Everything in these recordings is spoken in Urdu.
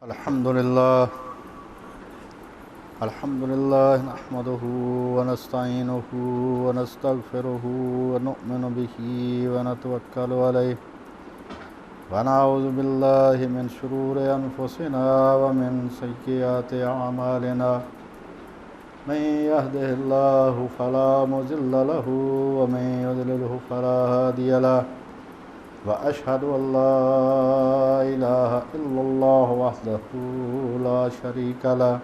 الحمد لله نحمده ونستعينه ونستغفره ونؤمن به ونتوكل عليه ونعوذ بالله من شرور أنفسنا ومن سيئات أعمالنا من يهده الله فلا مضل له ومن يضلله فلا هادي له وأشهد أن لا إله إلا الله وحده لا شريك له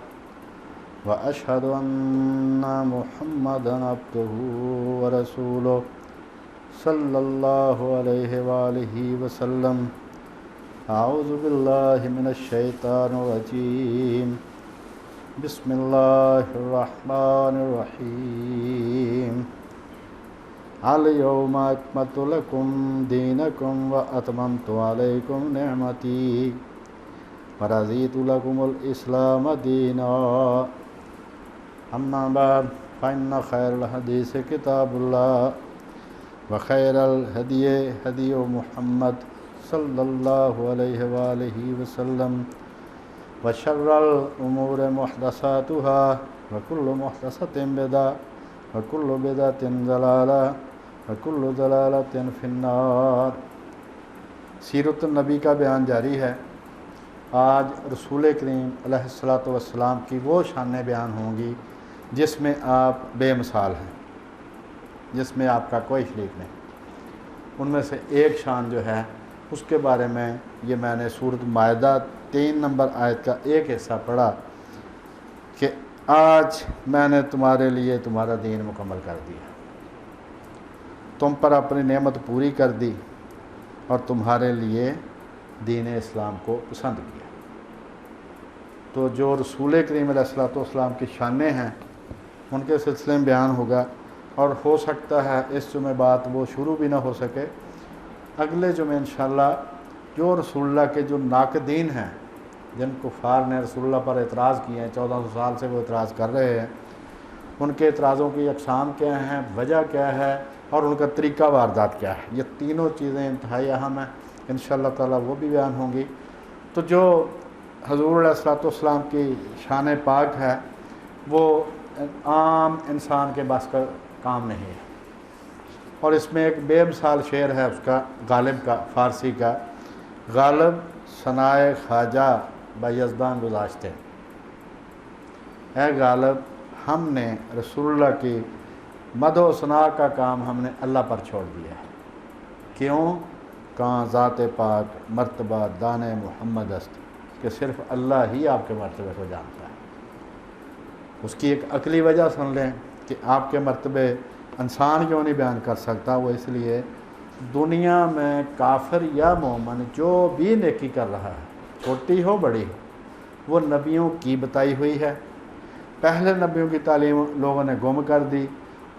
وأشهد أن محمدا عبده ورسوله صلى الله عليه وآله وسلم. أعوذ بالله من الشيطان الرجيم. بسم الله الرحمن الرحيم. اليوم أكملت لكم دينكم وأتممت عليكم نعمتي ورضيت لكم الإسلام دينا. أما بعد فإن خير الحديث كتاب الله وخير الهدي هدي محمد صلى الله عليه وآله وسلم وشر الأمور محدثاتها وكل محدثة بدعة وكل بدعة ضلالة وكل ضلالة في النار. سیرت النبی کا بیان جاری ہے. آج رسول کریم علیہ الصلاۃ والسلام کی وہ شانیں بیان ہوں گی جس میں آپ بے مثال ہیں، جس میں آپ کا کوئی شریک نہیں. ان میں سے ایک شان جو ہے اس کے بارے میں یہ میں نے سورۃ مائدہ 3 نمبر آیت کا ایک حصہ پڑھا کہ آج میں نے تمہارے لیے تمہارا دین مکمل کر دیا، تم پر اپنی نعمت پوری کر دی اور تمہارے لیے دین اسلام کو پسند کیا. تو جو رسول کریم علیہ الصلوۃ والسلام کی شانیں ہیں ان کے سلسلے میں بیان ہوگا، اور ہو سکتا ہے اس جمعے بات وہ شروع بھی نہ ہو سکے. اگلے جمعے انشاءاللہ جو رسول اللہ کے جو ناقدین ہیں، جن کفار نے رسول اللہ پر اعتراض کیے ہیں، 1400 سال سے وہ اعتراض کر رہے ہیں، ان کے اعتراضوں کی اقسام کیا ہیں، وجہ کیا ہے اور ان کا طریقہ واردات کیا ہے، یہ تینوں چیزیں انتہائی اہم ہیں. انشاءاللہ تعالیٰ وہ بھی بیان ہوں گی. تو جو حضور علیہ الصلوۃ والسلام کی شان پاک ہے وہ عام انسان کے بس کا کام نہیں ہے. اور اس میں ایک بے مثال شعر ہے اس کا، غالب کا، فارسی کا. غالب ثنائے خواجہ با یزدان گذاشتے. اے غالب، ہم نے رسول اللہ کی مدح و ثنا کا کام ہم نے اللہ پر چھوڑ دیا ہے. کیوں؟ کہاں ذات پاک مرتبہ دان محمد است، کہ صرف اللہ ہی آپ کے مرتبے کو جانتا ہے. اس کی ایک عقلی وجہ سن لیں کہ آپ کے مرتبے انسان کیوں نہیں بیان کر سکتا. وہ اس لیے دنیا میں کافر یا مومن جو بھی نیکی کر رہا ہے، چھوٹی ہو بڑی ہو، وہ نبیوں کی بتائی ہوئی ہے. پہلے نبیوں کی تعلیم لوگوں نے گم کر دی.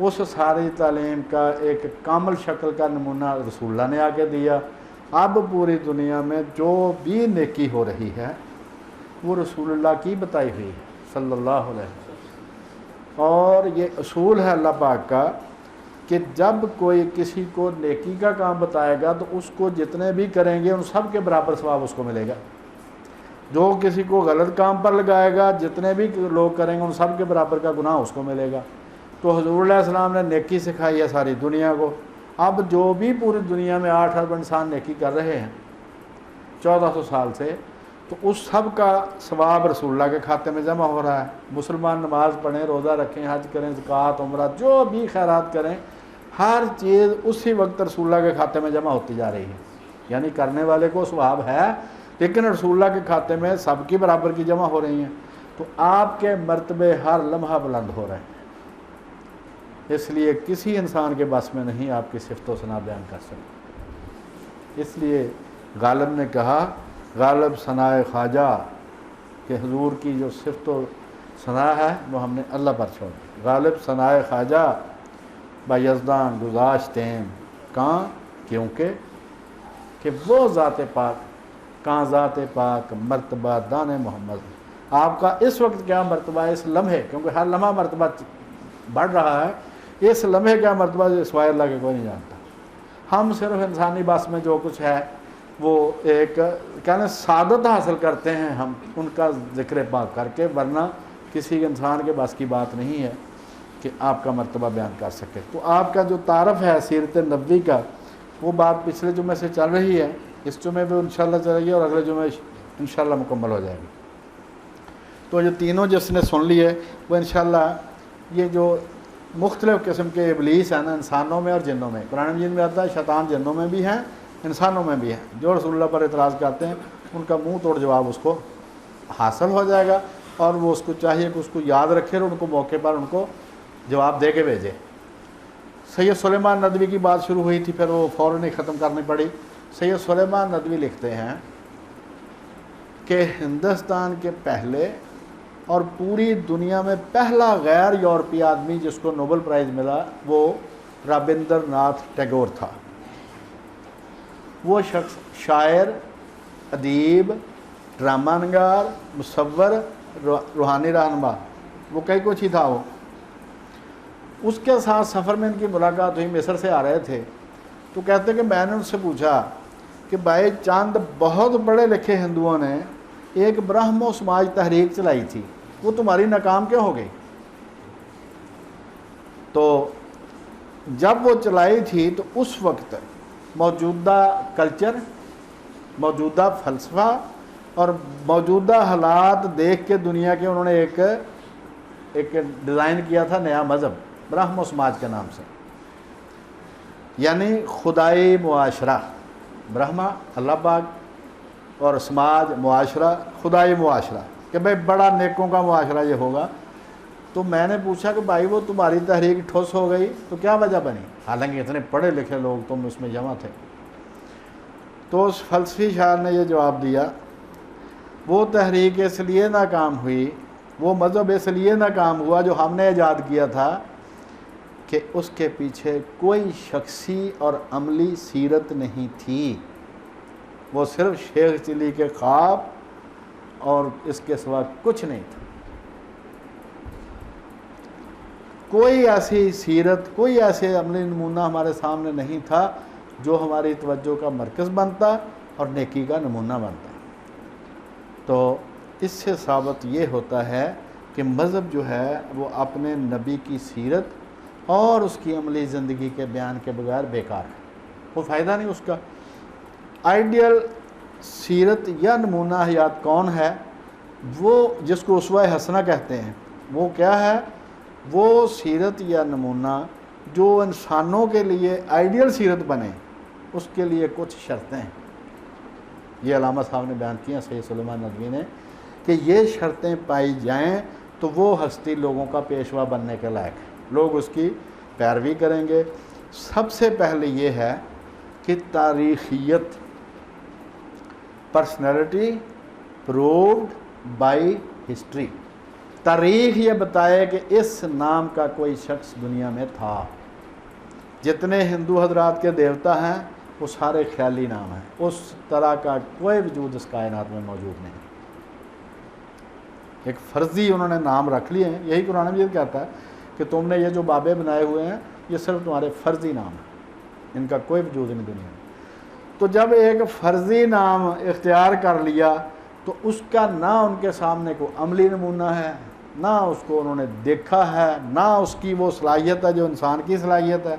اس ساری تعلیم کا ایک کامل شکل کا نمونہ رسول اللہ نے آ کے دیا. اب پوری دنیا میں جو بھی نیکی ہو رہی ہے وہ رسول اللہ کی بتائی ہوئی ہے صلی اللہ علیہ وسلم. اور یہ اصول ہے اللہ پاک کا کہ جب کوئی کسی کو نیکی کا کام بتائے گا تو اس کو جتنے بھی کریں گے ان سب کے برابر ثواب اس کو ملے گا. جو کسی کو غلط کام پر لگائے گا، جتنے بھی لوگ کریں گے ان سب کے برابر کا گناہ اس کو ملے گا. تو حضور علیہ السلام نے نیکی سکھائی ہے ساری دنیا کو. اب جو بھی پوری دنیا میں 8 ارب انسان نیکی کر رہے ہیں 1400 سال سے، تو اس سب کا ثواب رسول اللہ کے کھاتے میں جمع ہو رہا ہے. مسلمان نماز پڑھیں، روزہ رکھیں، حج کریں، زکوٰۃ، عمرہ، جو بھی خیرات کریں، ہر چیز اسی وقت رسول اللہ کے کھاتے میں جمع ہوتی جا رہی ہے. یعنی کرنے والے کو ثواب ہے، لیکن رسول اللہ کے کھاتے میں سب کی برابر کی جمع ہو رہی ہیں. تو آپ کے مرتبے ہر لمحہ بلند ہو رہے ہیں. اس لیے کسی انسان کے بس میں نہیں آپ کی صفت و ثنا بیان کر سکتے. اس لیے غالب نے کہا، غالب ثنائے خواجہ، کہ حضور کی جو صفت و ثنا ہے وہ ہم نے اللہ پر چھوڑ دی. غالب ثنائے خواجہ با یزدان گذاشتیم. کہاں؟ کیونکہ کہ وہ ذات پاک، کہاں ذات پاک مرتبہ دان محمد. آپ کا اس وقت کیا مرتبہ ہے، اس لمحے، کیونکہ ہر لمحہ مرتبہ بڑھ رہا ہے، اس لمحے کیا مرتبہ سوائے اللہ کے کوئی نہیں جانتا. ہم صرف انسانی بس میں جو کچھ ہے وہ ایک کہنا سعادت حاصل کرتے ہیں ہم ان کا ذکر پاک کر کے، ورنہ کسی انسان کے بس کی بات نہیں ہے کہ آپ کا مرتبہ بیان کر سکے۔ تو آپ کا جو تعارف ہے سیرت نبوی کا، وہ بات پچھلے جمعے سے چل رہی ہے، اس جمعے بھی انشاءاللہ چلے گی اور اگلے جمعے انشاءاللہ مکمل ہو جائے گی۔ تو یہ تینوں جس نے سن لی ہے وہ انشاءاللہ یہ جو مختلف قسم کے ابلیس ہیں نا انسانوں میں اور جنوں میں، قرآن مجید میں آتا ہے شیطان جنوں میں بھی ہیں انسانوں میں بھی ہیں، جو رسول اللہ پر اعتراض کرتے ہیں ان کا منہ توڑ جواب اس کو حاصل ہو جائے گا، اور وہ اس کو چاہیے کہ اس کو یاد رکھے اور ان کو موقع پر ان کو جواب دے کے بھیجے۔ سید سلیمان ندوی کی بات شروع ہوئی تھی، پھر وہ فوراً ہی ختم کرنی پڑی۔ سید سلیمان ندوی لکھتے ہیں کہ ہندوستان کے پہلے اور پوری دنیا میں پہلا غیر یورپی آدمی جس کو نوبل پرائز ملا وہ رابندر ناتھ ٹیگور تھا۔ وہ شخص شاعر، ادیب، ڈرامہ نگار، مصور، روحانی رہنما، وہ کئی کچھ ہی تھا وہ۔ اس کے ساتھ سفر میں ان کی ملاقات ہوئی، مصر سے آ رہے تھے، تو کہتے کہ میں نے ان سے پوچھا کہ بھائی چند بہت بڑے لکھے ہندوؤں نے ایک برہمو سماج تحریک چلائی تھی، وہ تمہاری ناکام کیوں ہو گئی؟ تو جب وہ چلائی تھی تو اس وقت موجودہ کلچر، موجودہ فلسفہ اور موجودہ حالات دیکھ کے دنیا کے انہوں نے ایک ڈیزائن کیا تھا نیا مذہب برہمو سماج کے نام سے، یعنی خدائی معاشرہ، برہما اللہ پاک اور سماج معاشرہ، خدائی معاشرہ، کہ بھائی بڑا نیکوں کا معاشرہ یہ ہوگا۔ تو میں نے پوچھا کہ بھائی وہ تمہاری تحریک ٹھوس ہو گئی تو کیا وجہ بنی، حالانکہ اتنے پڑھے لکھے لوگ تم اس میں جمع تھے؟ تو اس فلسفی شاعر نے یہ جواب دیا، وہ تحریک اس لیے ناکام ہوئی، وہ مذہب اس لیے ناکام ہوا جو ہم نے ایجاد کیا تھا کہ اس کے پیچھے کوئی شخصی اور عملی سیرت نہیں تھی، وہ صرف شیخ چلی کے خواب اور اس کے سوا کچھ نہیں تھا۔ کوئی ایسی سیرت، کوئی ایسے عملی نمونہ ہمارے سامنے نہیں تھا جو ہماری توجہ کا مرکز بنتا اور نیکی کا نمونہ بنتا۔ تو اس سے ثابت یہ ہوتا ہے کہ مذہب جو ہے وہ اپنے نبی کی سیرت اور اس کی عملی زندگی کے بیان کے بغیر بیکار ہے، کوئی فائدہ نہیں اس کا۔ آئیڈیل سیرت یا نمونہ حیات کون ہے؟ وہ جس کو اسوہ حسنہ کہتے ہیں، وہ کیا ہے؟ وہ سیرت یا نمونہ جو انسانوں کے لیے آئیڈیل سیرت بنے، اس کے لیے کچھ شرطیں ہیں۔ یہ علامہ صاحب نے بیان کی ہیں سید سلیمان ندوی نے کہ یہ شرطیں پائی جائیں تو وہ ہستی لوگوں کا پیشوا بننے کے لائق ہے، لوگ اس کی پیروی کریں گے۔ سب سے پہلے یہ ہے کہ تاریخیت، پرسنالٹی پرووڈ بائی ہسٹری، تاریخ یہ بتائے کہ اس نام کا کوئی شخص دنیا میں تھا۔ جتنے ہندو حضرات کے دیوتا ہیں وہ سارے خیالی نام ہیں، اس طرح کا کوئی وجود اس کائنات میں موجود نہیں۔ ایک فرضی انہوں نے نام رکھ لیے ہیں، یہی قرآن مجید کہتا ہے کہ تم نے یہ جو بابے بنائے ہوئے ہیں یہ صرف تمہارے فرضی نام ہیں، ان کا کوئی وجود نہیں دنیا میں۔ تو جب ایک فرضی نام اختیار کر لیا تو اس کا نہ ان کے سامنے کوئی عملی نمونہ ہے، نہ اس کو انہوں نے دیکھا ہے، نہ اس کی وہ صلاحیت ہے جو انسان کی صلاحیت ہے۔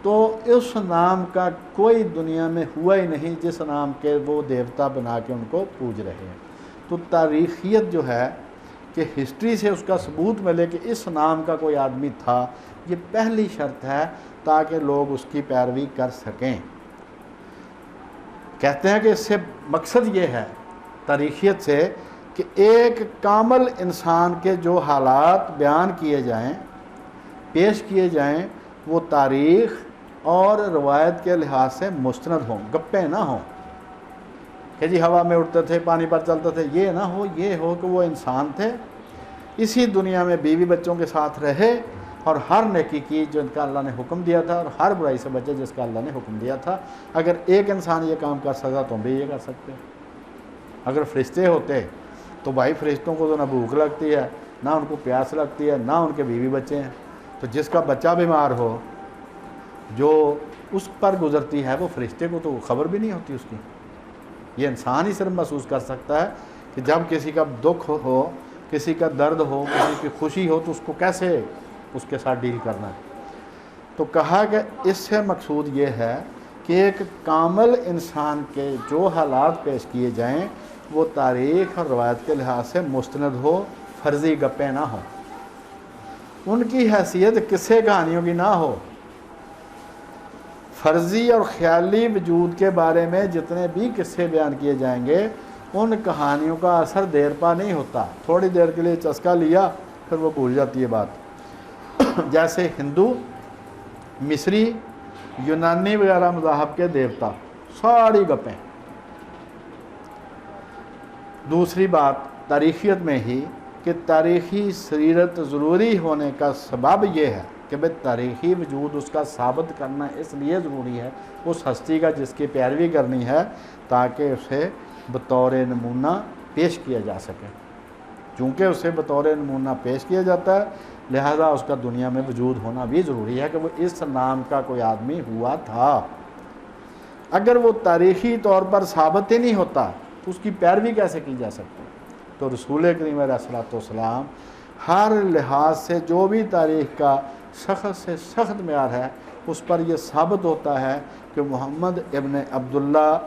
تو اس نام کا کوئی دنیا میں ہوا ہی نہیں جس نام کے وہ دیوتا بنا کے ان کو پوج رہے ہیں۔ تو تاریخیت جو ہے کہ ہسٹری سے اس کا ثبوت ملے کہ اس نام کا کوئی آدمی تھا، یہ پہلی شرط ہے تاکہ لوگ اس کی پیروی کر سکیں۔ کہتے ہیں کہ اس سے مقصد یہ ہے تاریخیت سے کہ ایک کامل انسان کے جو حالات بیان کیے جائیں، پیش کیے جائیں، وہ تاریخ اور روایت کے لحاظ سے مستند ہوں، گپیں نہ ہوں کہ جی ہوا میں اڑتے تھے، پانی پر چلتے تھے، یہ نہ ہو۔ یہ ہو کہ وہ انسان تھے، اسی دنیا میں بیوی بچوں کے ساتھ رہے اور ہر نیکی کی جن کا اللہ نے حکم دیا تھا اور ہر برائی سے بچے جس کا اللہ نے حکم دیا تھا۔ اگر ایک انسان یہ کام کر سکتا تو ہم بھی یہ کر سکتے۔ اگر فرشتے ہوتے تو بھائی فرشتوں کو تو نہ بھوک لگتی ہے، نہ ان کو پیاس لگتی ہے، نہ ان کے بیوی بچے ہیں۔ تو جس کا بچہ بیمار ہو، جو اس پر گزرتی ہے، وہ فرشتے کو تو خبر بھی نہیں ہوتی اس کی. یہ انسان ہی صرف محسوس کر سکتا ہے کہ جب کسی کا دکھ ہو، کسی کا درد ہو، کسی کی خوشی ہو تو اس کو کیسے اس کے ساتھ ڈیل کرنا ہے. تو کہا کہ اس سے مقصود یہ ہے کہ ایک کامل انسان کے جو حالات پیش کیے جائیں وہ تاریخ اور روایت کے لحاظ سے مستند ہو، فرضی گپیں نہ ہوں، ان کی حیثیت قصے کہانیوں کی نہ ہو. فرضی اور خیالی وجود کے بارے میں جتنے بھی قصے بیان کیے جائیں گے ان کہانیوں کا اثر دیر پا نہیں ہوتا، تھوڑی دیر کے لیے چسکا لیا پھر وہ بھول جاتی ہے بات. جیسے ہندو، مصری، یونانی وغیرہ مذاہب کے دیوتا، ساری گپیں. دوسری بات تاریخیت میں ہی کہ تاریخی سیرت ضروری ہونے کا سبب یہ ہے کہ بھئی تاریخی وجود اس کا ثابت کرنا اس لیے ضروری ہے اس ہستی کا جس کی پیروی کرنی ہے، تاکہ اسے بطور نمونہ پیش کیا جا سکے. چونکہ اسے بطور نمونہ پیش کیا جاتا ہے لہذا اس کا دنیا میں وجود ہونا بھی ضروری ہے کہ وہ اس نام کا کوئی آدمی ہوا تھا. اگر وہ تاریخی طور پر ثابت ہی نہیں ہوتا تو اس کی پیروی کیسے کی جا سکتی؟ تو رسول کریم علیہ الصلوۃ والسلام ہر لحاظ سے جو بھی تاریخ کا سخت سے سخت معیار ہے اس پر یہ ثابت ہوتا ہے کہ محمد ابن عبداللہ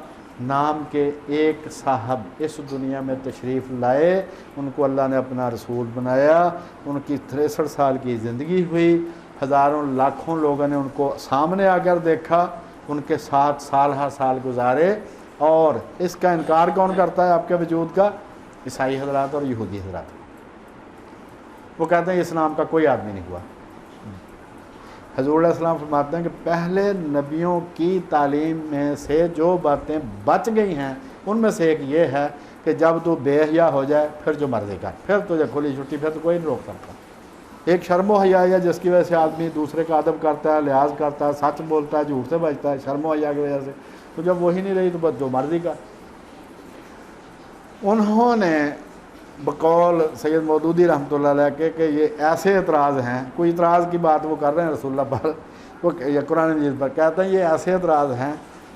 نام کے ایک صاحب اس دنیا میں تشریف لائے، ان کو اللہ نے اپنا رسول بنایا، ان کی 63 سال کی زندگی ہوئی، ہزاروں لاکھوں لوگوں نے ان کو سامنے آ کر دیکھا، ان کے ساتھ سال ہر سال گزارے. اور اس کا انکار کون کرتا ہے آپ کے وجود کا؟ عیسائی حضرات اور یہودی حضرات. وہ کہتے ہیں اس نام کا کوئی آدمی نہیں ہوا. حضور علیہ السلام فرماتے ہیں کہ پہلے نبیوں کی تعلیم میں سے جو باتیں بچ گئی ہیں ان میں سے ایک یہ ہے کہ جب تو بے حیا ہو جائے پھر جو مرضی کر، پھر تجھے کھلی چھٹی، پھر تو کوئی نہیں روک سکتا. ایک شرم و حیا ہے جس کی وجہ سے آدمی دوسرے کا ادب کرتا ہے، لحاظ کرتا ہے، سچ بولتا ہے، جھوٹ سے بچتا ہے، شرم و حیا کی وجہ سے. تو جب وہی نہیں رہی تو بس جو مرضی کا. انہوں نے بقول سید مودودی رحمۃ اللہ علیہ کہ یہ ایسے اعتراض ہیں، کوئی اعتراض کی بات وہ کر رہے ہیں رسول اللہ پر، وہ یا قرآن مجید پر، کہتے ہیں یہ ایسے اعتراض ہیں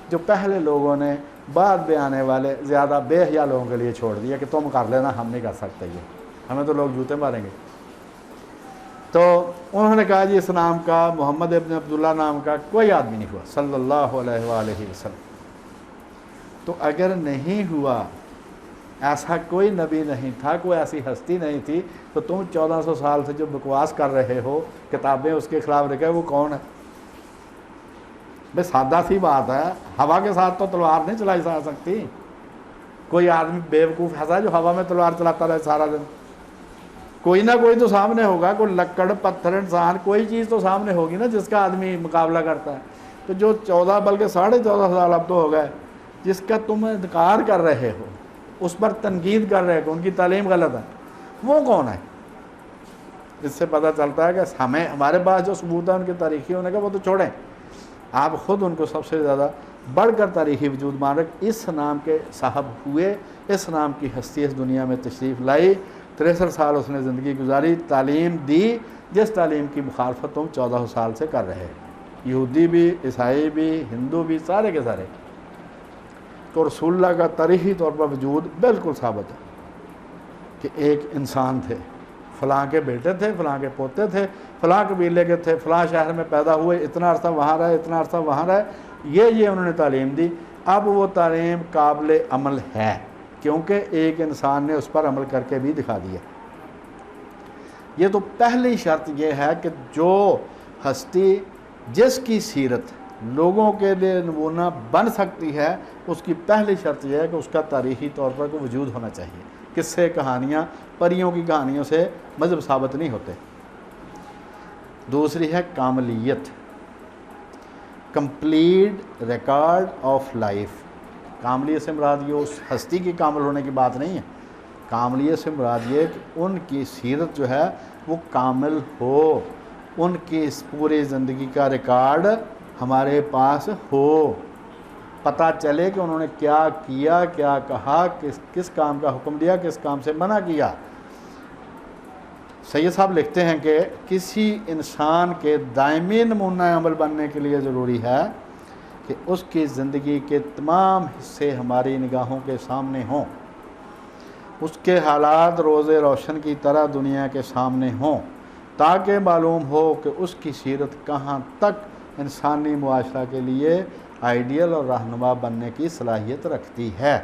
جو پہلے لوگوں نے بعد میں آنے والے زیادہ بے حیا لوگوں کے لیے چھوڑ دیا کہ تم کر لینا، ہم نہیں کر سکتے، یہ ہمیں تو لوگ جوتے ماریں گے. تو انہوں نے کہا جی اس نام کا، محمد ابن عبداللہ نام کا کوئی آدمی نہیں ہوا صلی اللہ علیہ وآلہ وسلم. تو اگر نہیں ہوا، ایسا کوئی نبی نہیں تھا، کوئی ایسی ہستی نہیں تھی، تو تم 1400 سال سے جو بکواس کر رہے ہو، کتابیں اس کے خلاف لکھے، وہ کون ہے؟ بس سادہ سی بات ہے، ہوا کے ساتھ تو تلوار نہیں چلائی جا سکتی. کوئی آدمی بیوقوف ایسا جو ہوا میں تلوار چلاتا رہے سارا دن؟ کوئی نہ کوئی تو سامنے ہوگا، کوئی لکڑ، پتھر، انسان، کوئی چیز تو سامنے ہوگی نا جس کا آدمی مقابلہ کرتا ہے. تو جو 14 بلکہ 14.5 سال اب تو ہو گئے جس کا تم انکار کر رہے ہو، اس پر تنقید کر رہے ہو کہ ان کی تعلیم غلط ہے، وہ کون ہے؟ اس سے پتہ چلتا ہے کہ ہمارے پاس جو ثبوت ہے ان کے تاریخی ہونے کا وہ تو چھوڑیں، آپ خود ان کو سب سے زیادہ بڑھ کر تاریخی وجود مان رکھ. اس نام کے صاحب ہوئے، اس نام کی ہستی اس دنیا میں تشریف لائی، 63 سال اس نے زندگی گزاری، تعلیم دی جس تعلیم کی مخالفت تم 1400 سال سے کر رہے، یہودی بھی، عیسائی بھی، ہندو بھی، سارے کے سارے. تو رسول اللہ کا تاریخی طور پر وجود بالکل ثابت ہے کہ ایک انسان تھے، فلاں کے بیٹے تھے، فلاں کے پوتے تھے، فلاں قبیلے کے تھے، فلاں شہر میں پیدا ہوئے، اتنا عرصہ وہاں رہے، اتنا عرصہ وہاں رہے، یہ انہوں نے تعلیم دی. اب وہ تعلیم قابل عمل ہے کیونکہ ایک انسان نے اس پر عمل کر کے بھی دکھا دیا. یہ تو پہلی شرط یہ ہے کہ جو ہستی جس کی سیرت لوگوں کے لیے نمونہ بن سکتی ہے، اس کی پہلی شرط یہ ہے کہ اس کا تاریخی طور پر کوئی وجود ہونا چاہیے. قصے، کہانیاں، پریوں کی کہانیوں سے مذہب ثابت نہیں ہوتے. دوسری ہے کاملیت، کمپلیٹ ریکارڈ آف لائف. کاملیت سے مراد یہ اس ہستی کی کامل ہونے کی بات نہیں ہے، کاملیت سے مراد یہ کہ ان کی سیرت جو ہے وہ کامل ہو، ان کی اس پوری زندگی کا ریکارڈ ہمارے پاس ہو، پتہ چلے کہ انہوں نے کیا کیا، کیا کہا، کس کام کا حکم دیا، کس کام سے منع کیا. سید صاحب لکھتے ہیں کہ کسی انسان کے دائمی نمونہ عمل بننے کے لیے ضروری ہے کہ اس کی زندگی کے تمام حصے ہماری نگاہوں کے سامنے ہوں، اس کے حالات روز روشن کی طرح دنیا کے سامنے ہوں، تاکہ معلوم ہو کہ اس کی سیرت کہاں تک انسانی معاشرہ کے لیے آئیڈیل اور رہنما بننے کی صلاحیت رکھتی ہے۔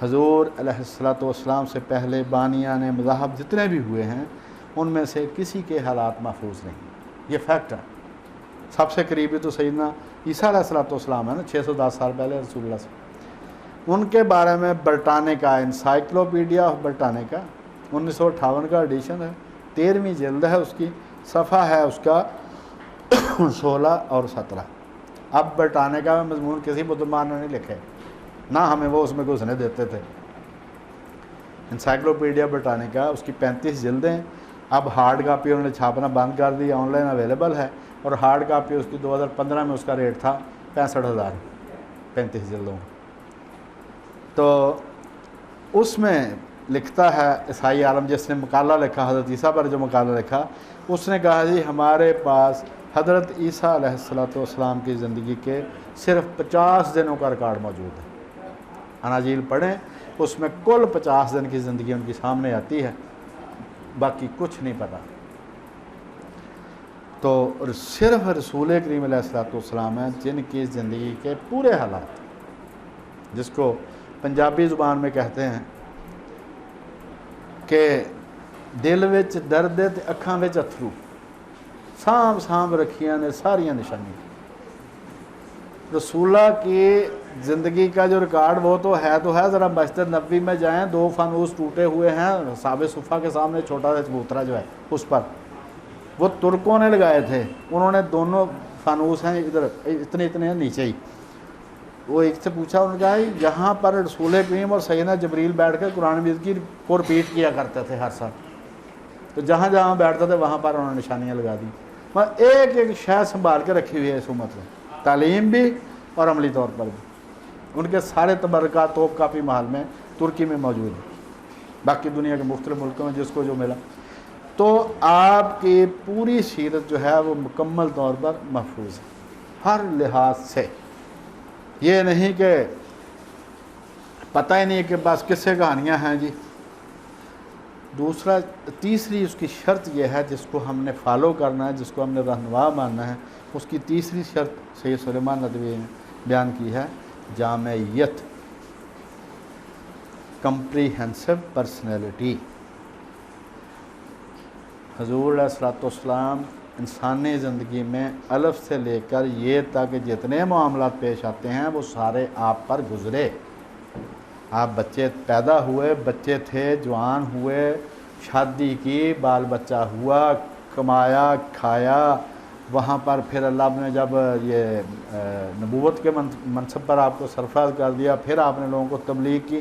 حضور علیہ السلام سے پہلے بانیان مذاہب جتنے بھی ہوئے ہیں ان میں سے کسی کے حالات محفوظ نہیں، یہ فیکٹ ہے۔ سب سے قریبی تو سیدنا عیسیٰ علیہ السلام ہے نا، 610 سال پہلے رسول اللہ سے۔ ان کے بارے میں برٹانیکا انسائکلوپیڈیا آف برٹانیکا 1958 کا ایڈیشن ہے، 13ویں جلد ہے، اس کی صفحہ ہے اس کا 16 اور 17۔ اب برٹانیکا میں مضمون کسی مسلمان نے نہیں لکھے، نہ ہمیں وہ اس میں گھسنے دیتے تھے۔ انسائکلوپیڈیا برٹانیکا اس کی 35 جلدیں، اب ہارڈ کاپی انہوں نے چھاپنا بند کر دی، آن لائن اویلیبل ہے، اور ہارڈ کاپی اس کی 2015 میں اس کا ریٹ تھا 65,000 35 جلدوں۔ تو اس میں لکھتا ہے عیسائی عالم، جس نے مقالہ لکھا حضرت عیسیٰ پر جو مقالہ لکھا، اس نے کہا جی ہمارے پاس حضرت عیسیٰ علیہ السلام کی زندگی کے صرف 50 دنوں کا ریکارڈ موجود ہے۔ اناجیل پڑھیں، اس میں کل 50 دن کی زندگی ان کی سامنے آتی ہے، باقی کچھ نہیں پتہ۔ تو صرف رسول کریم علیہ السلام ہیں جن کی زندگی کے پورے حالات، جس کو پنجابی زبان میں کہتے ہیں کہ دل وچ درد تے اکھاں وچ اتھرو، سانب سانب رکھیاں نے ساریاں نشانیاں۔ رسولہ کی زندگی کا جو ریکارڈ وہ تو ہے ذرا مسجد نبوی میں جائیں، 2 فانوس ٹوٹے ہوئے ہیں صحابہ صفہ کے سامنے، چھوٹا سا چبوترا جو ہے اس پر، وہ ترکوں نے لگائے تھے، انہوں نے دونوں فانوس ہیں ادھر اتنے ہیں نیچے ہی۔ وہ ایک سے پوچھا، انہوں نے کہا یہاں پر رسول کریم اور سیدنا جبریل بیٹھ کر قرآن مجید کی کو رپیٹ کیا کرتے تھے ہر سال، تو جہاں جہاں بیٹھتے تھے وہاں پر انہوں نے نشانیاں لگا دی۔ ایک ایک شے سنبھال کے رکھی ہوئی ہے اس امت میں، تعلیم بھی اور عملی طور پر بھی۔ ان کے سارے تبرکات توپ کاپی محل میں ترکی میں موجود ہیں، باقی دنیا کے مختلف ملکوں میں جس کو جو ملا۔ تو آپ کی پوری سیرت جو ہے وہ مکمل طور پر محفوظ ہے ہر لحاظ سے۔ یہ نہیں کہ پتہ ہی نہیں کہ بس قصے کہانیاں ہیں جی۔ تیسری اس کی شرط یہ ہے جس کو ہم نے فالو کرنا ہے، جس کو ہم نے رہنما ماننا ہے، اس کی تیسری شرط سید سلیمان ندوی نے بیان کی ہے، جامعیت، کمپریہنسو پرسنالٹی۔ حضور علیہ السلام انسانی زندگی میں الف سے لے کر یہ تک جتنے معاملات پیش آتے ہیں وہ سارے آپ پر گزرے۔ آپ بچے پیدا ہوئے، بچے تھے، جوان ہوئے، شادی کی، بال بچہ ہوا، کمایا کھایا، وہاں پر پھر اللہ نے جب یہ نبوت کے منصب پر آپ کو سرفراز کر دیا، پھر آپ نے لوگوں کو تبلیغ کی،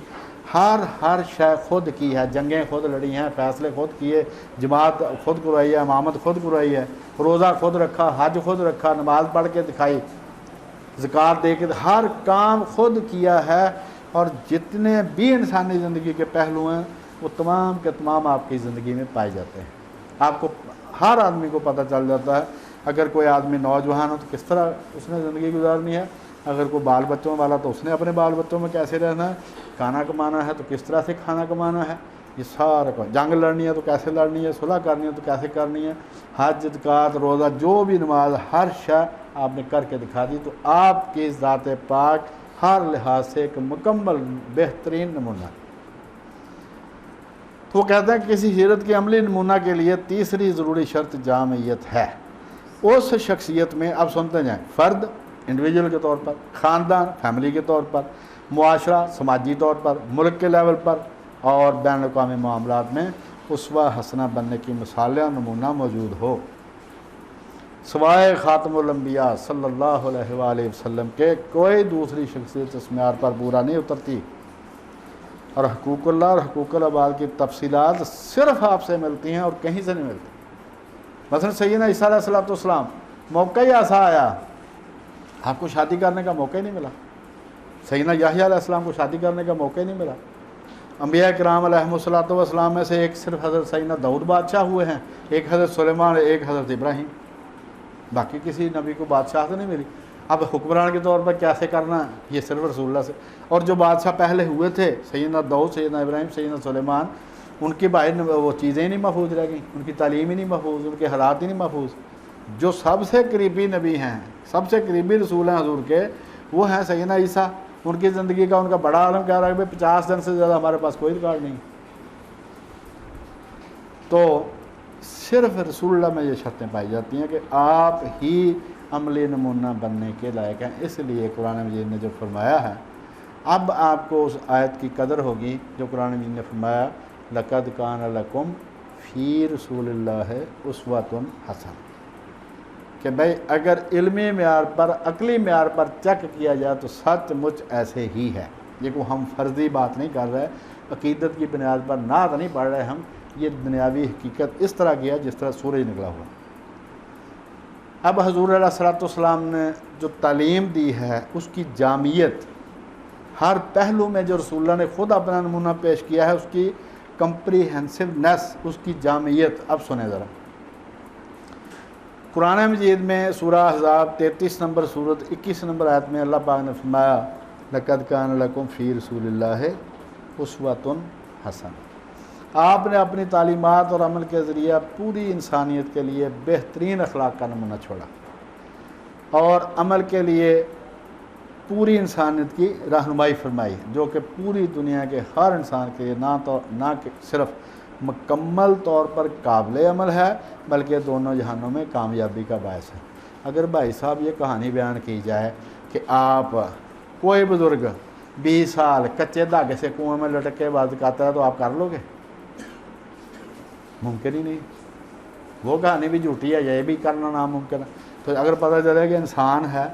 ہر شے خود کی ہے، جنگیں خود لڑی ہیں، فیصلے خود کیے، جماعت خود کرائی ہے، امامت خود کرائی ہے، روزہ خود رکھا، حج خود رکھا، نماز پڑھ کے دکھائی، زکوٰۃ دے کے، ہر کام خود کیا ہے۔ اور جتنے بھی انسانی زندگی کے پہلو ہیں وہ تمام کے تمام آپ کی زندگی میں پائے جاتے ہیں۔ آپ کو ہر آدمی کو پتہ چل جاتا ہے، اگر کوئی آدمی نوجوان ہو تو کس طرح اس نے زندگی گزارنی ہے، اگر کوئی بال بچوں والا تو اس نے اپنے بال بچوں میں کیسے رہنا ہے، کھانا کمانا ہے تو کس طرح سے کھانا کمانا ہے، یہ سارا جنگ لڑنی ہے تو کیسے لڑنی ہے، صلح کرنی ہے تو کیسے کرنی ہے، حج زکوٰۃ روزہ جو بھی نماز، ہر شے آپ نے کر کے دکھا دی۔ تو آپ کی ذات پاک ہر لحاظ سے ایک مکمل بہترین نمونہ۔ تو وہ کہتے ہیں کسی سیرت کے عملی نمونہ کے لیے تیسری ضروری شرط جامعیت ہے۔ اس شخصیت میں اب سنتے جائیں، فرد انڈیویجول کے طور پر، خاندان فیملی کے طور پر، معاشرہ سماجی طور پر، ملک کے لیول پر اور بین الاقوامی معاملات میں اسوہ حسنہ بننے کی مثال اور نمونہ موجود ہو۔ سوائے خاتم الانبیاء صلی اللہ علیہ وآلہ وسلم کے کوئی دوسری شخصیت اس معیار پر پورا نہیں اترتی، اور حقوق اللہ اور حقوق العباد کی تفصیلات صرف آپ سے ملتی ہیں اور کہیں سے نہیں ملتی۔ مثلا سیدنا عیسیٰ علیہ السلام موقع ہی ایسا آیا، آپ کو شادی کرنے کا موقع ہی نہیں ملا۔ سیدنا یحییٰ علیہ السلام کو شادی کرنے کا موقع ہی نہیں ملا۔ انبیاء کرام علیہم السلام میں سے ایک صرف حضرت سیدنا داؤد بادشاہ ہوئے ہیں، ایک حضرت سلیمان، ایک حضرت ابراہیم، باقی کسی نبی کو بادشاہ تو نہیں ملی۔ اب حکمران کے طور پر کیسے کرنا ہے یہ صرف رسول اللہ سے. اور جو بادشاہ پہلے ہوئے تھے سیدنا داؤد، سیدنا ابراہیم، سیدنا سلیمان، ان کی بھائی وہ چیزیں ہی نہیں محفوظ رہ گئیں، ان کی تعلیم ہی نہیں محفوظ، ان کے حالات ہی نہیں محفوظ. جو سب سے قریبی نبی ہیں، سب سے قریبی رسول ہیں حضور کے، وہ ہیں سیدنا عیسیٰ. ان کی زندگی کا ان کا بڑا عالم کہہ رہا ہے کہ 50 دن سے زیادہ ہمارے پاس کوئی ریکارڈ نہیں. تو صرف رسول اللہ میں یہ شرطیں پائی جاتی ہیں کہ آپ ہی عملی نمونہ بننے کے لائق ہیں. اس لیے قرآن مجید نے جو فرمایا ہے، اب آپ کو اس آیت کی قدر ہوگی جو قرآن مجید نے فرمایا لَقَدْ كَانَ لَكُمْ فِي رسول اللہ اسوۃ حسنہ، کہ بھائی اگر علمی معیار پر، عقلی معیار پر چیک کیا جائے تو سچ مچ ایسے ہی ہے. یہ کو ہم فرضی بات نہیں کر رہے، عقیدت کی بنیاد پر نعت نہیں پڑھ رہے ہم، یہ دنیاوی حقیقت اس طرح کی ہے جس طرح سورج نکلا ہوا. اب حضور علیہ الصلوۃ والسلام نے جو تعلیم دی ہے اس کی جامعیت، ہر پہلو میں جو رسول اللہ نے خود اپنا نمونہ پیش کیا ہے، اس کی کمپریہنسونیس، اس کی جامعیت. اب سنیں ذرا، قرآن مجید میں سورہ احزاب 33 نمبر سورت 21 نمبر آیت میں اللہ پاک نے فرمایا لَقَدْ كَانَ لَكُمْ فِي رسول اللہ اسوۃ حسنہ. آپ نے اپنی تعلیمات اور عمل کے ذریعہ پوری انسانیت کے لیے بہترین اخلاق کا نمونہ چھوڑا اور عمل کے لیے پوری انسانیت کی رہنمائی فرمائی، جو کہ پوری دنیا کے ہر انسان کے لیے نہ صرف مکمل طور پر قابل عمل ہے بلکہ دونوں جہانوں میں کامیابی کا باعث ہے. اگر بھائی صاحب یہ کہانی بیان کی جائے کہ آپ کوئی بزرگ 20 سال کچے دھاگے سے کنویں میں لٹک کے عبادت کرتا ہے تو آپ کر لو گے؟ ممکن ہی نہیں. وہ کہانی بھی جھوٹی ہے، یہ بھی کرنا ناممکن ہے. تو اگر پتہ چلے کہ انسان ہے،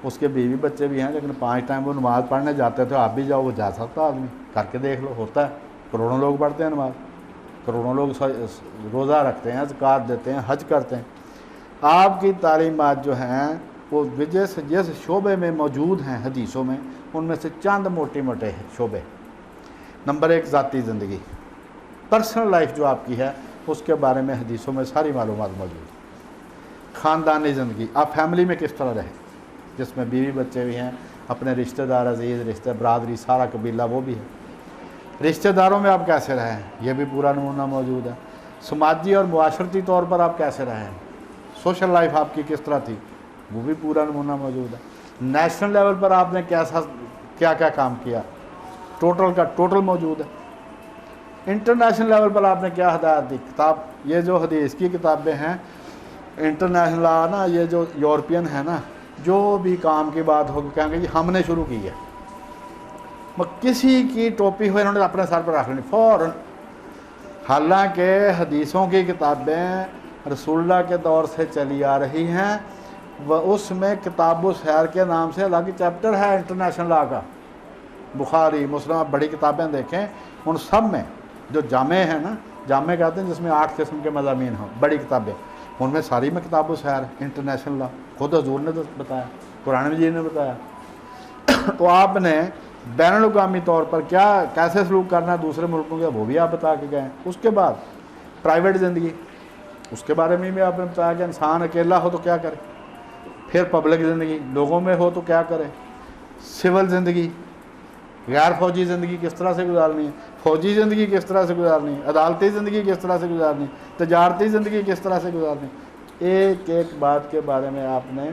اس کے بیوی بچے بھی ہیں، لیکن 5 ٹائم وہ نماز پڑھنے جاتے تھے، آپ بھی جاؤ، وہ جا سکتا آدمی، کر کے دیکھ لو. ہوتا ہے، کروڑوں لوگ پڑھتے ہیں نماز، کروڑوں لوگ روزہ رکھتے ہیں، زکوٰۃ دیتے ہیں، حج کرتے ہیں. آپ کی تعلیمات جو ہیں وہ جس شعبے میں موجود ہیں حدیثوں میں، ان میں سے چند موٹے موٹے شعبے. نمبر 1 ذاتی زندگی، پرسنل لائف جو آپ کی ہے اس کے بارے میں حدیثوں میں ساری معلومات موجود ہیں. خاندانی زندگی، آپ فیملی میں کس طرح رہیں، جس میں بیوی بچے بھی ہیں، اپنے رشتہ دار، عزیز رشتہ، برادری، سارا قبیلہ وہ بھی ہے. رشتہ داروں میں آپ کیسے رہیں، یہ بھی پورا نمونہ موجود ہے. سماجی اور معاشرتی طور پر آپ کیسے رہیں، سوشل لائف آپ کی کس طرح تھی، وہ بھی پورا نمونہ موجود ہے. نیشنل لیول پر آپ نے کیا کام کیا، ٹوٹل کا ٹوٹل موجود ہے. انٹرنیشنل لیول پر آپ نے کیا ہدایت دی. کتاب، یہ جو حدیث کی کتابیں ہیں انٹرنیشنل لا نا، یہ جو یورپین ہے نا، جو بھی کام کی بات ہوگی کہیں گے جی ہم نے شروع کی ہے. کسی کی ٹوپی ہوئے انہوں نے اپنے سر پر رکھ لینی فوراً. حالانکہ حدیثوں کی کتابیں رسول اللہ کے دور سے چلی آ رہی ہیں، اس میں کتاب السیر کے نام سے الگ چیپٹر ہے انٹرنیشنل لا کا. بخاری، مسلم، آپ بڑی کتابیں دیکھیں، ان سب میں جو جامع ہیں نا، جامع کہتے ہیں جس میں 8 قسم کے مضامین ہوں، بڑی کتابیں، ان میں ساری میں کتاب السیر انٹرنیشنل لا. خود حضور نے بتایا، قرآن مجید نے بتایا. تو آپ نے بین الاقوامی طور پر کیسے سلوک کرنا ہے دوسرے ملکوں کے، وہ بھی آپ بتا کے گئے ہیں. اس کے بعد پرائیویٹ زندگی، اس کے بارے میں بھی آپ نے بتایا کہ انسان اکیلا ہو تو کیا کرے. پھر پبلک زندگی، لوگوں میں ہو تو کیا کرے. سول زندگی، غیر فوجی زندگی کس طرح سے گزارنی ہے، فوجی زندگی کس طرح سے گزارنی ہے، عدالتی زندگی کس طرح سے گزارنی ہے، تجارتی زندگی کس طرح سے گزارنی ہے. ایک ایک بات کے بارے میں آپ نے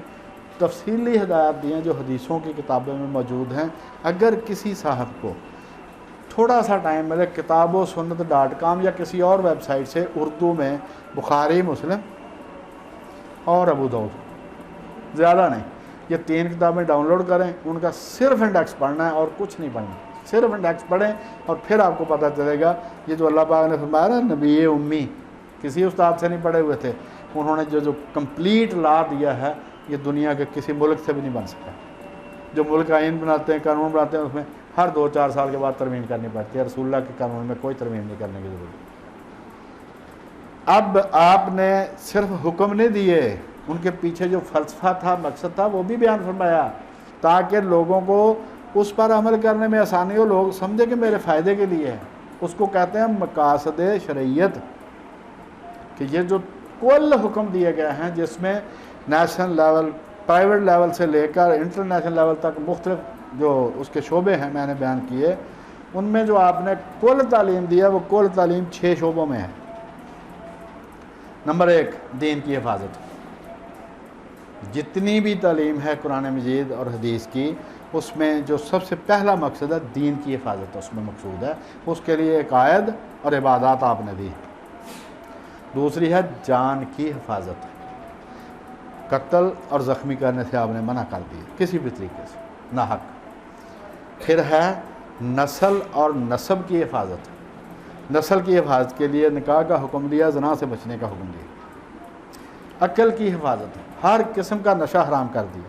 تفصیلی ہدایات دی ہیں جو حدیثوں کی کتابوں میں موجود ہیں. اگر کسی صاحب کو تھوڑا سا ٹائم ملے، kitabo-sunnat.com یا کسی اور ویب سائٹ سے اردو میں بخاری، مسلم اور ابو داؤد، زیادہ نہیں، یہ 3 کتابیں ڈاؤن لوڈ کریں، ان کا صرف انڈیکس پڑھنا ہے اور کچھ نہیں پڑھنا. صرف انڈیکس پڑھیں اور پھر آپ کو پتہ چلے گا یہ جو اللہ پاک نے فرمایا نا، نبی امی کسی استاد سے نہیں پڑھے ہوئے تھے، انہوں نے جو کمپلیٹ لا دیا ہے، یہ دنیا کے کسی ملک سے بھی نہیں بن سکا. جو ملک آئین بناتے ہیں، قانون بناتے ہیں، اس میں ہر 2-4 سال کے بعد ترمیم کرنی پڑتی ہے. رسول اللہ کے قانون میں کوئی ترمیم نہیں کرنے کی ضرورت. اب آپ نے صرف حکم نہیں دیے، ان کے پیچھے جو فلسفہ تھا، مقصد تھا، وہ بھی بیان فرمایا تاکہ لوگوں کو اس پر عمل کرنے میں آسانی ہو، لوگ سمجھے کہ میرے فائدے کے لیے ہے. اس کو کہتے ہیں مقاصد شرعیت، کہ یہ جو کل حکم دیے گئے ہیں جس میں نیشنل لیول، پرائیویٹ لیول سے لے کر انٹرنیشنل لیول تک مختلف جو اس کے شعبے ہیں میں نے بیان کیے، ان میں جو آپ نے کل تعلیم دیا وہ کل تعلیم 6 شعبوں میں ہے۔ نمبر 1 دین کی حفاظت، جتنی بھی تعلیم ہے قرآن مجید اور حدیث کی، اس میں جو سب سے پہلا مقصد ہے دین کی حفاظت اس میں مقصود ہے، اس کے لیے عقائد اور عبادات آپ نے دی۔ دوسری ہے جان کی حفاظت، قتل اور زخمی کرنے سے آپ نے منع کر دی کسی بھی طریقے سے ناحق۔ پھر ہے نسل اور نسب کی حفاظت، نسل کی حفاظت کے لیے نکاح کا حکم دیا، زنا سے بچنے کا حکم دیا۔ عقل کی حفاظت، ہر قسم کا نشہ حرام کر دیا۔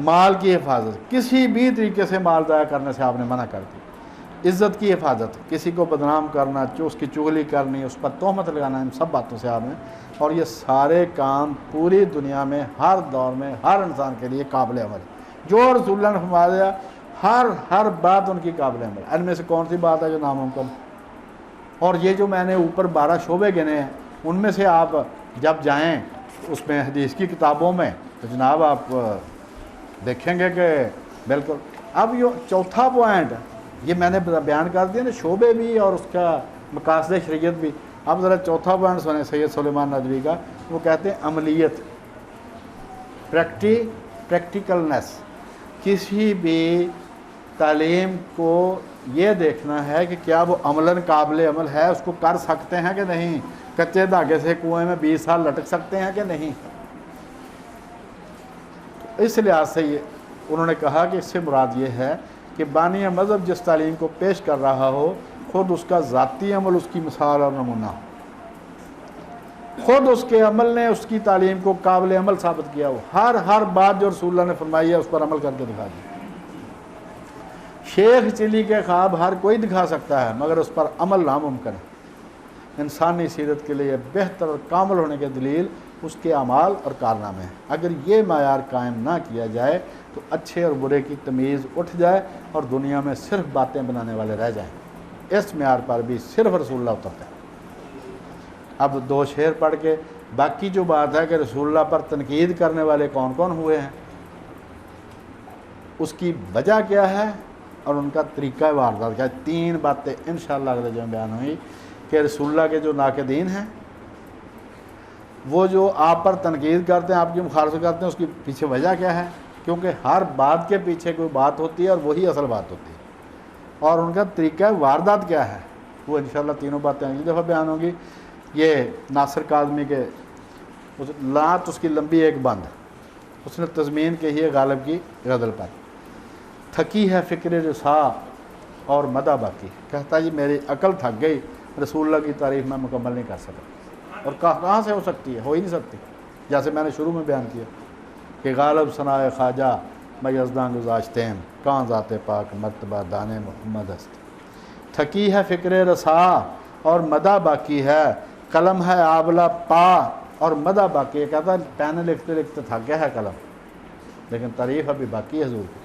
مال کی حفاظت، کسی بھی طریقے سے مال ضائع کرنے سے آپ نے منع کر دی۔ عزت کی حفاظت، کسی کو بدنام کرنا، اس کی چغلی کرنی، اس پر تہمت لگانا، ان سب باتوں سے آپ نے، اور یہ سارے کام پوری دنیا میں ہر دور میں ہر انسان کے لیے قابل عمل ہے۔ جو رسول اللہ نے فرمایا ہر بات ان کی قابل عمل ہے۔ ان میں سے کون سی بات ہے جو ناممکن؟ اور یہ جو میں نے اوپر 12 شعبے گنے ہیں، ان میں سے آپ جب جائیں اس میں حدیث کی کتابوں میں تو جناب آپ دیکھیں گے کہ بالکل۔ اب یہ چوتھا پوائنٹ یہ میں نے بیان کر دیا نا، شعبے بھی اور اس کا مقاصد شریعت بھی۔ اب ذرا چوتھا پوائنٹ سنیں سید سلیمان ندوی کا، وہ کہتے ہیں عملیت، پریکٹیکلنس۔ کسی بھی تعلیم کو یہ دیکھنا ہے کہ کیا وہ عملاً قابل عمل ہے، اس کو کر سکتے ہیں کہ نہیں، کچے دھاگے سے کنویں میں 20 سال لٹک سکتے ہیں کہ نہیں۔ اس لحاظ سے یہ انہوں نے کہا کہ اس سے مراد یہ ہے کہ بانی مذہب جس تعلیم کو پیش کر رہا ہو، خود اس کا ذاتی عمل اس کی مثال اور نمونہ ہو، خود اس کے عمل نے اس کی تعلیم کو قابل عمل ثابت کیا ہو، ہر بات جو رسول اللہ نے فرمائی ہے اس پر عمل کر کے دکھا دی۔ شیخ چلی کے خواب ہر کوئی دکھا سکتا ہے مگر اس پر عمل ناممکن ہے۔ انسانی سیرت کے لیے بہتر اور کامل ہونے کی دلیل اس کے اعمال اور کارنامے ہیں۔ اگر یہ معیار قائم نہ کیا جائے تو اچھے اور برے کی تمیز اٹھ جائے اور دنیا میں صرف باتیں بنانے والے رہ جائیں۔ اس معیار پر بھی صرف رسول اللہ اترتا ہے۔ اب 2 شعر پڑھ کے باقی جو بات ہے کہ رسول اللہ پر تنقید کرنے والے کون کون ہوئے ہیں، اس کی وجہ کیا ہے اور ان کا طریقہ واردات کیا ہے، 3 باتیں انشاءاللہ اگلے جو بیان ہوئی کہ رسول اللہ کے جو ناقدین ہیں، وہ جو آپ پر تنقید کرتے ہیں، آپ کی مخالفت کرتے ہیں، اس کی پیچھے وجہ کیا ہے، کیونکہ ہر بات کے پیچھے کوئی بات ہوتی ہے اور وہی اصل بات ہوتی ہے، اور ان کا طریقہ واردات کیا ہے، وہ انشاءاللہ تینوں باتیں اگلی دفعہ بیان ہوں گی۔ یہ ناصر کاظمی کے لات اس کی لمبی ایک بند، اس نے تضمین کہی ہے غالب کی غزل پر، تھکی ہے فکر رسا اور مدہ باقی، کہتا جی میری عقل تھک گئی، رسول اللہ کی تعریف میں مکمل نہیں کر سکتا، اور کہاں سے ہو سکتی ہے، ہو ہی نہیں سکتی، جیسے میں نے شروع میں بیان کیا کہ غالب ثنائے خواجہ میں یزداں گزاشتیم، کہاں ذات پاک مرتبہ دان محمد است۔ تھکی ہے فکر رسا اور مدہ باقی ہے، قلم ہے آبلہ پا اور مدہ باقی ہے، کہتا پین لکھتے لکھتے تھک گیا ہے قلم، لیکن تعریف ابھی باقی ہے حضور کی۔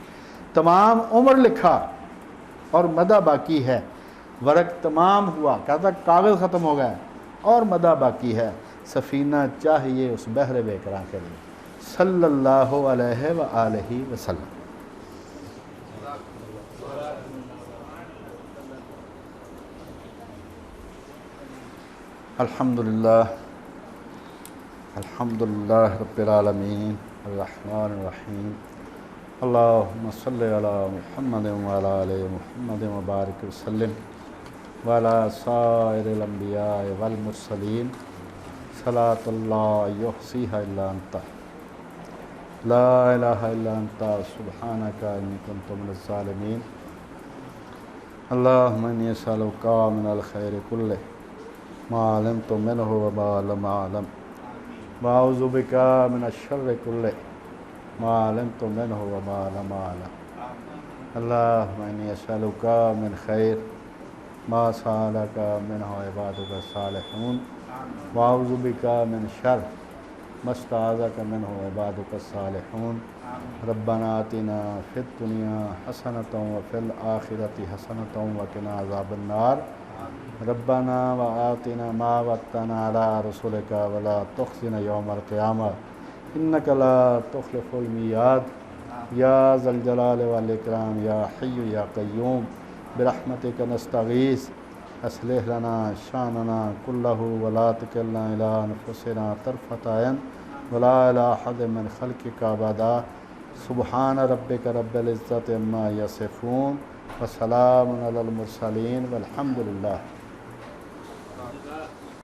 تمام عمر لکھا اور مدہ باقی ہے، ورق تمام ہوا، کہتا کاغذ ختم ہو گیا اور مدہ باقی ہے، سفینہ چاہیے اس بحر بے قرار کے لیے، صلی اللہ علیہ وآلہ وسلم۔ الحمدللہ رب العالمین الرحمن الرحیم، اللہم صلی علی محمد وعلی آل محمد وبارک وسلم وعلی سائر الانبیاء والمرسلین، صلاۃ اللہ یحصیہا الا انت، لا الہ الا انت سبحانک انی کنت من الظالمین۔ اللہم انی اسألک من الخیر کلہ ما علمت منہ وما لم اعلم، واعوذ بک من الشر کلہ ما علمت منہ وما لم اعلم۔ اللہم انی اسألک من خیر ما سألک منہ عبادک الصالحون، واعوذ بک من شر ما استعاذک منہ عبادک الصالحون۔ ربنا آتنا فی الدنیا حسنۃ وفی الآخرۃ حسنۃ وقنا عذاب النار۔ ربنا وآتنا ما وعدتنا علی رسلک ولا تخزنا یوم القیامہ إنك لا تخلف الميعاد يا ذا الجلال والإكرام يا حي يا قيوم برحمتك نستغيث أصلح لنا شأننا كله ولا تكلنا إلى أنفسنا طرفة عين ولا إلى أحد من خلقك أبدا سبحان ربك رب العزة عما يصفون وسلام على المرسلين والحمد لله.